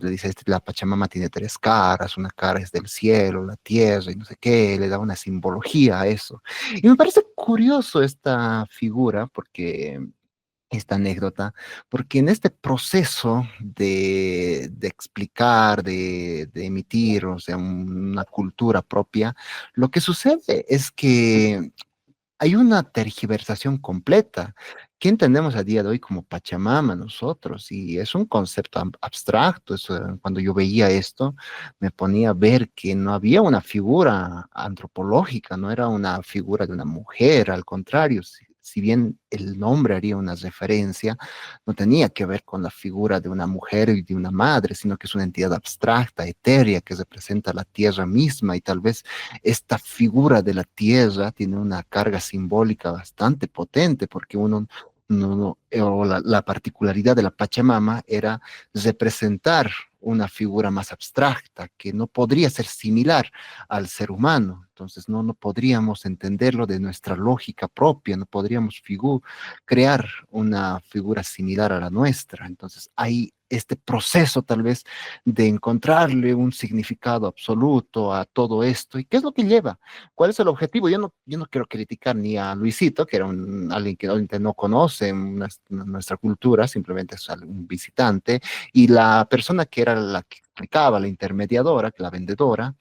le dice, la Pachamama tiene tres caras, una cara es del cielo, la tierra y no sé qué, le da una simbología a eso. Y me parece curioso esta figura, porque esta anécdota, porque en este proceso de explicar, de emitir, o sea, una cultura propia, lo que sucede es que hay una tergiversación completa. ¿Qué entendemos a día de hoy como Pachamama nosotros? Y es un concepto abstracto. Cuando yo veía esto, me ponía a ver que no había una figura antropológica, no era una figura de una mujer, al contrario, si bien el nombre haría una referencia, no tenía que ver con la figura de una mujer y de una madre, sino que es una entidad abstracta, etérea, que representa la tierra misma y tal vez esta figura de la tierra tiene una carga simbólica bastante potente porque o la particularidad de la Pachamama era representar una figura más abstracta que no podría ser similar al ser humano. Entonces no podríamos entenderlo de nuestra lógica propia, no podríamos crear una figura similar a la nuestra. Entonces hay este proceso tal vez de encontrarle un significado absoluto a todo esto. ¿Y qué es lo que lleva? ¿Cuál es el objetivo? Yo no quiero criticar ni a Luisito, que era alguien que obviamente no conoce nuestra cultura, simplemente es un visitante, y la persona que era la que explicaba, la intermediadora, que la vendedora,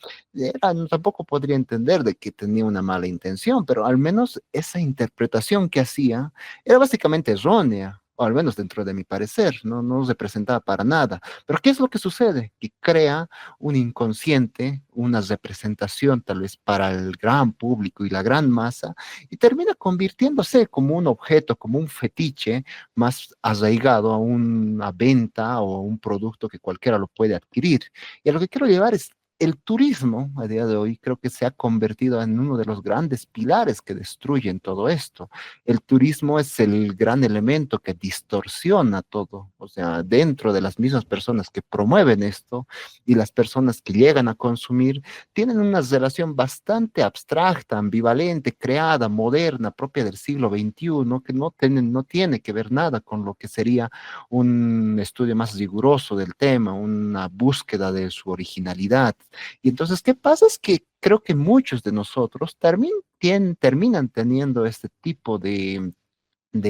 tampoco podría entender de que tenía una mala intención, pero al menos esa interpretación que hacía era básicamente errónea, o al menos dentro de mi parecer, no representaba para nada. Pero ¿qué es lo que sucede? Que crea un inconsciente, una representación tal vez para el gran público y la gran masa, y termina convirtiéndose como un objeto, como un fetiche más arraigado a una venta o a un producto que cualquiera lo puede adquirir. Y a lo que quiero llevar es el turismo a día de hoy creo que se ha convertido en uno de los grandes pilares que destruyen todo esto. El turismo es el gran elemento que distorsiona todo, o sea, dentro de las mismas personas que promueven esto y las personas que llegan a consumir, tienen una relación bastante abstracta, ambivalente, creada, moderna, propia del siglo XXI, que no tiene que ver nada con lo que sería un estudio más riguroso del tema, una búsqueda de su originalidad. Y entonces, ¿qué pasa? Es que creo que muchos de nosotros terminan teniendo este tipo de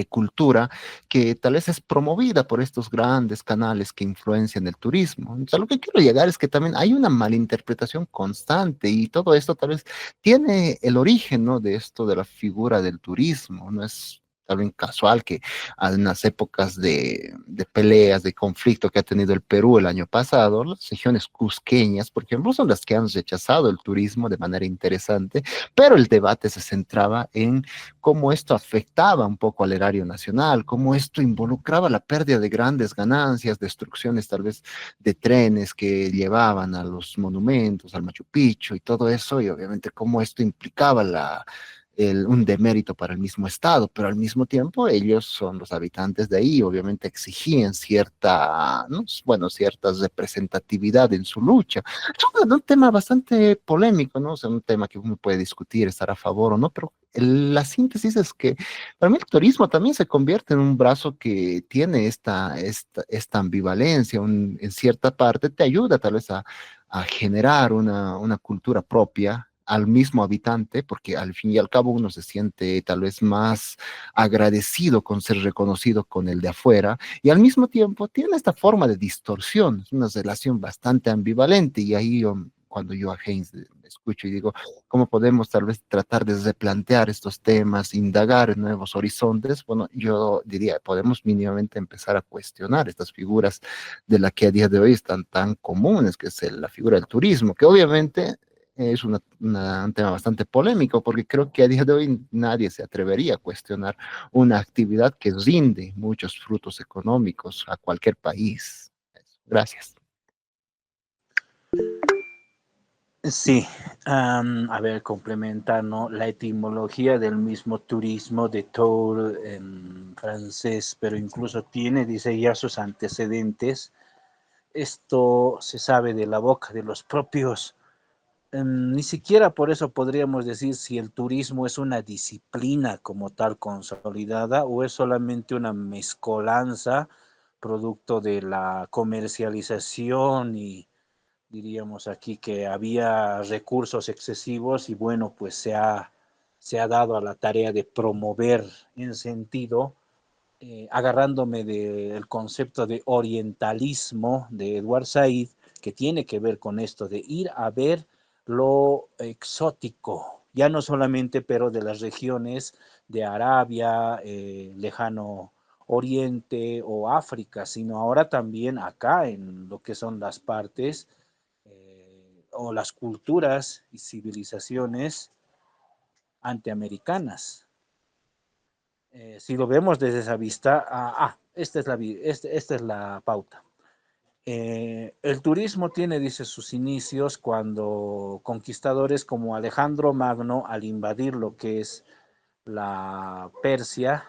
cultura que tal vez es promovida por estos grandes canales que influencian el turismo. Entonces, a lo que quiero llegar es que también hay una malinterpretación constante y todo esto tal vez tiene el origen, ¿no? De esto de la figura del turismo. No es tal vez casual que en las épocas de peleas, de conflicto que ha tenido el Perú el año pasado, las regiones cusqueñas, por ejemplo, son las que han rechazado el turismo de manera interesante, pero el debate se centraba en cómo esto afectaba un poco al erario nacional, cómo esto involucraba la pérdida de grandes ganancias, destrucciones tal vez de trenes que llevaban a los monumentos, al Machu Picchu y todo eso, y obviamente cómo esto implicaba un demérito para el mismo Estado, pero al mismo tiempo ellos son los habitantes de ahí, obviamente exigían cierta, ¿no? Bueno, cierta representatividad en su lucha. Es un tema bastante polémico, ¿no? O sea, un tema que uno puede discutir, estar a favor o no, pero la síntesis es que para mí el turismo también se convierte en un brazo que tiene esta ambivalencia, en cierta parte te ayuda tal vez a generar una cultura propia al mismo habitante, porque al fin y al cabo uno se siente tal vez más agradecido con ser reconocido con el de afuera, y al mismo tiempo tiene esta forma de distorsión, es una relación bastante ambivalente, y ahí cuando yo a Haynes escucho y digo, ¿cómo podemos tal vez tratar de replantear estos temas, indagar en nuevos horizontes? Bueno, yo diría, podemos mínimamente empezar a cuestionar estas figuras de las que a día de hoy están tan comunes, que es la figura del turismo, que obviamente es un tema bastante polémico, porque creo que a día de hoy nadie se atrevería a cuestionar una actividad que rinde muchos frutos económicos a cualquier país. Gracias. Sí, a ver, complementar, ¿no? La etimología del mismo turismo de tour en francés, pero incluso tiene, dice ya sus antecedentes. Esto se sabe de la boca de los propios. Ni siquiera por eso podríamos decir si el turismo es una disciplina como tal consolidada o es solamente una mezcolanza producto de la comercialización y diríamos aquí que había recursos excesivos y bueno, pues se ha dado a la tarea de promover en sentido, agarrándome del concepto de orientalismo de Edward Said, que tiene que ver con esto de ir a ver lo exótico, ya no solamente, pero de las regiones de Arabia, lejano Oriente o África, sino ahora también acá en lo que son las partes o las culturas y civilizaciones antiamericanas. Si lo vemos desde esa vista, esta es la pauta. El turismo tiene, dice, sus inicios cuando conquistadores como Alejandro Magno, al invadir lo que es la Persia,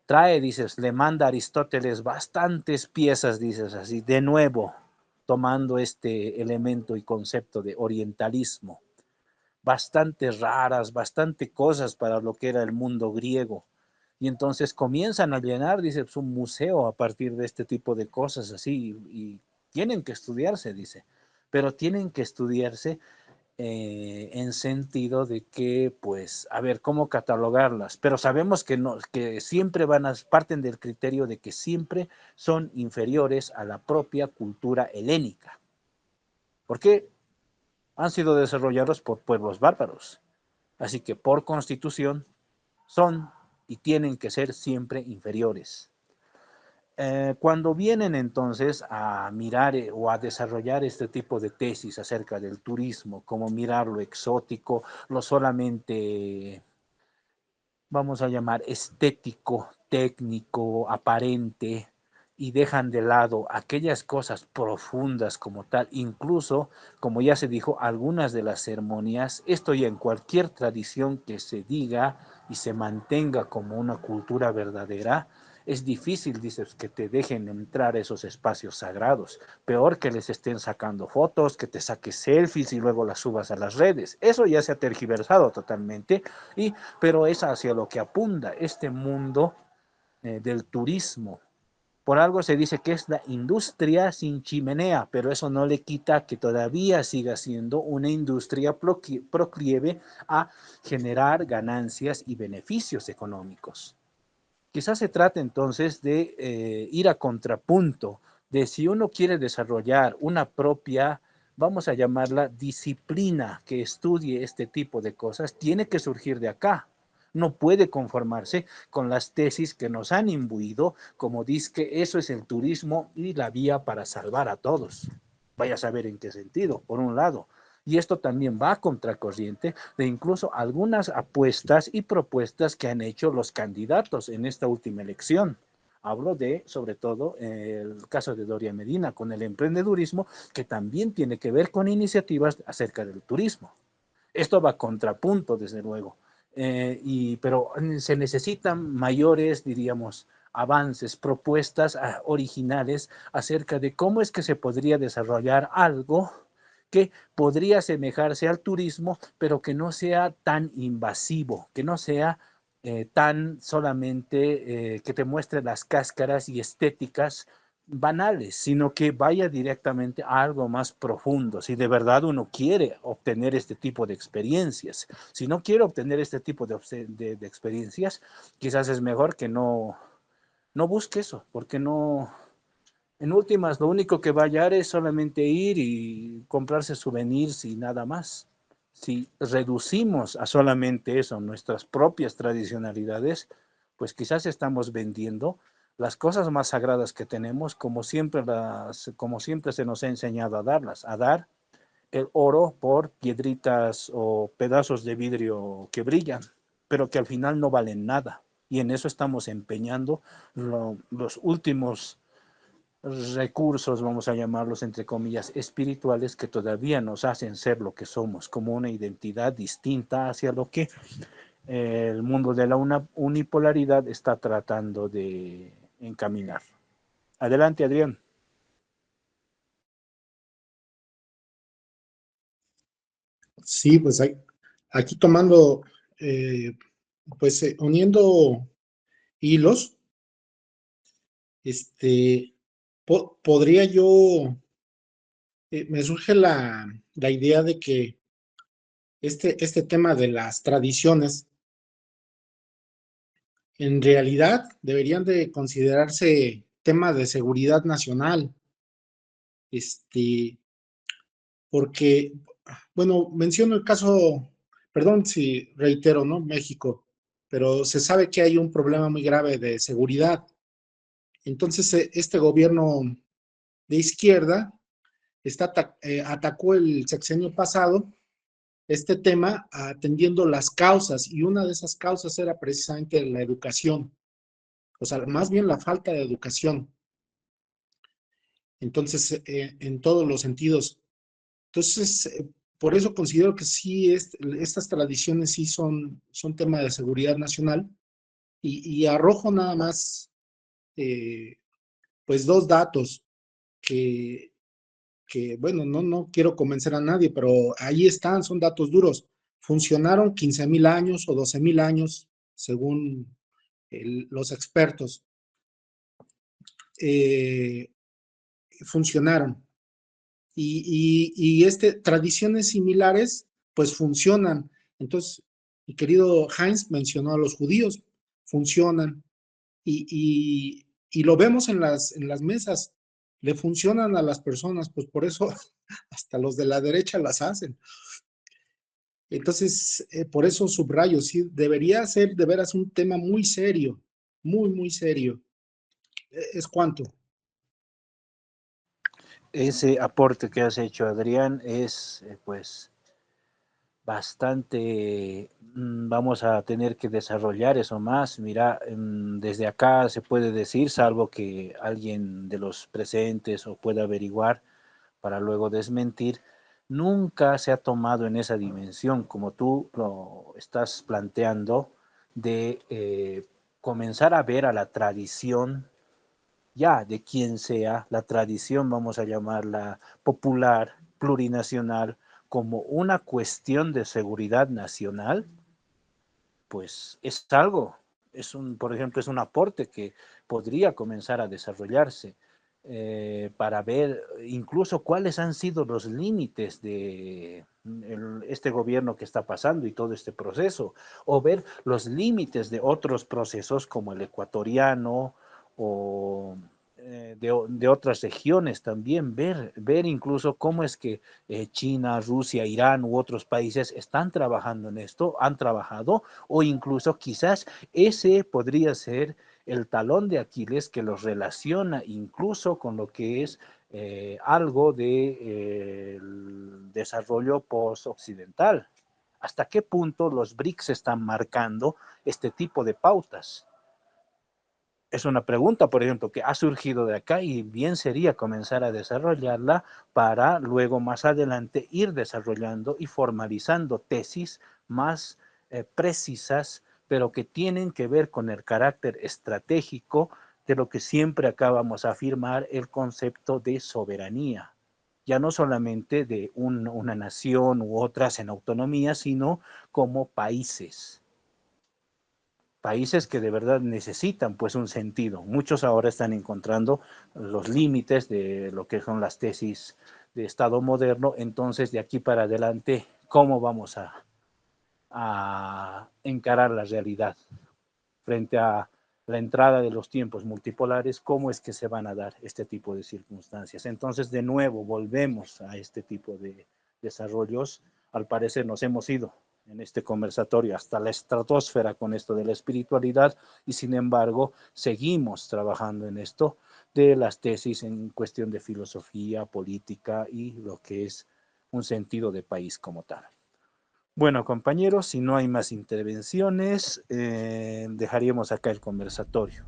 trae, dices, le manda a Aristóteles bastantes piezas, dices así, de nuevo, tomando este elemento y concepto de orientalismo, bastante raras, bastante cosas para lo que era el mundo griego. Y entonces comienzan a llenar, dice, pues, un museo a partir de este tipo de cosas así, y tienen que estudiarse, dice, pero tienen que estudiarse en sentido de que, pues, a ver, ¿cómo catalogarlas? Pero sabemos que, no, que siempre parten del criterio de que siempre son inferiores a la propia cultura helénica. ¿Por qué? Han sido desarrollados por pueblos bárbaros. Así que por constitución son y tienen que ser siempre inferiores. Cuando vienen entonces a mirar o a desarrollar este tipo de tesis acerca del turismo, como mirar lo exótico, lo solamente, vamos a llamar, estético, técnico, aparente, y dejan de lado aquellas cosas profundas como tal, incluso, como ya se dijo, algunas de las ceremonias, esto ya en cualquier tradición que se diga y se mantenga como una cultura verdadera, es difícil, dices, que te dejen entrar a esos espacios sagrados. Peor que les estén sacando fotos, que te saques selfies y luego las subas a las redes. Eso ya se ha tergiversado totalmente, pero es hacia lo que apunta este mundo del turismo. Por algo se dice que es la industria sin chimenea, pero eso no le quita que todavía siga siendo una industria proclive a generar ganancias y beneficios económicos. Quizás se trate entonces de ir a contrapunto de si uno quiere desarrollar una propia, vamos a llamarla disciplina que estudie este tipo de cosas, tiene que surgir de acá. No puede conformarse con las tesis que nos han imbuido, como dice que eso es el turismo y la vía para salvar a todos. Vaya a saber en qué sentido, por un lado. Y esto también va a contracorriente de incluso algunas apuestas y propuestas que han hecho los candidatos en esta última elección. Hablo de, sobre todo, el caso de Doria Medina con el emprendedurismo, que también tiene que ver con iniciativas acerca del turismo. Esto va a contrapunto, desde luego, pero se necesitan mayores, diríamos, avances, propuestas originales acerca de cómo es que se podría desarrollar algo que podría asemejarse al turismo, pero que no sea tan invasivo, que no sea tan solamente que te muestre las cáscaras y estéticas banales, sino que vaya directamente a algo más profundo. Si de verdad uno quiere obtener este tipo de experiencias, si no quiere obtener este tipo de experiencias, quizás es mejor que no busque eso, porque no, en últimas, lo único que va a hallar es solamente ir y comprarse souvenirs y nada más. Si reducimos a solamente eso nuestras propias tradicionalidades, pues quizás estamos vendiendo las cosas más sagradas que tenemos como siempre se nos ha enseñado a dar el oro por piedritas o pedazos de vidrio que brillan, pero que al final no valen nada. Y en eso estamos empeñando los últimos recursos, vamos a llamarlos entre comillas, espirituales que todavía nos hacen ser lo que somos, como una identidad distinta hacia lo que el mundo de la unipolaridad está tratando de encaminar. Adelante, Adrián. Sí, pues aquí tomando, uniendo hilos, este, podría yo, me surge la idea de que este tema de las tradiciones en realidad deberían de considerarse tema de seguridad nacional, este, porque, bueno, menciono el caso, perdón si reitero, ¿no? México, pero se sabe que hay un problema muy grave de seguridad. Entonces, este gobierno de izquierda atacó el sexenio pasado este tema atendiendo las causas, y una de esas causas era precisamente la educación, o sea, más bien la falta de educación. Entonces, en todos los sentidos. Entonces, por eso considero que sí, estas tradiciones sí son tema de seguridad nacional, y arrojo nada más, eh, pues, dos datos que, bueno, no quiero convencer a nadie, pero ahí están, son datos duros. Funcionaron 15,000 años o 12,000 años, según los expertos. Eh, funcionaron. Tradiciones similares, pues funcionan. Entonces, mi querido Heinz mencionó a los judíos, funcionan. Y lo vemos en las mesas, le funcionan a las personas, pues por eso hasta los de la derecha las hacen. Entonces, por eso subrayo, sí, debería ser de veras un tema muy serio, muy serio. Es cuanto. Ese aporte que has hecho, Adrián, es pues bastante, vamos a tener que desarrollar eso más. Mira, desde acá se puede decir, salvo que alguien de los presentes o pueda averiguar para luego desmentir, nunca se ha tomado en esa dimensión, como tú lo estás planteando, de comenzar a ver a la tradición, ya de quien sea, la tradición, vamos a llamarla popular, plurinacional, como una cuestión de seguridad nacional, pues es algo, por ejemplo, es un aporte que podría comenzar a desarrollarse, para ver incluso cuáles han sido los límites de este gobierno que está pasando y todo este proceso, o ver los límites de otros procesos como el ecuatoriano o de otras regiones también, ver incluso cómo es que China, Rusia, Irán u otros países están trabajando en esto, han trabajado, o incluso quizás ese podría ser el talón de Aquiles que los relaciona incluso con lo que es algo de el desarrollo post-occidental. ¿Hasta qué punto los BRICS están marcando este tipo de pautas? Es una pregunta, por ejemplo, que ha surgido de acá y bien sería comenzar a desarrollarla para luego más adelante ir desarrollando y formalizando tesis más precisas, pero que tienen que ver con el carácter estratégico de lo que siempre acabamos a afirmar, el concepto de soberanía. Ya no solamente de una nación u otras en autonomía, sino como países países que de verdad necesitan pues un sentido. Muchos ahora están encontrando los límites de lo que son las tesis de Estado moderno, entonces de aquí para adelante, ¿cómo vamos a encarar la realidad frente a la entrada de los tiempos multipolares? ¿Cómo es que se van a dar este tipo de circunstancias? Entonces, de nuevo, volvemos a este tipo de desarrollos. Al parecer nos hemos ido en este conversatorio hasta la estratosfera con esto de la espiritualidad, y sin embargo seguimos trabajando en esto de las tesis en cuestión de filosofía, política y lo que es un sentido de país como tal. Bueno, compañeros, si no hay más intervenciones, dejaríamos acá el conversatorio.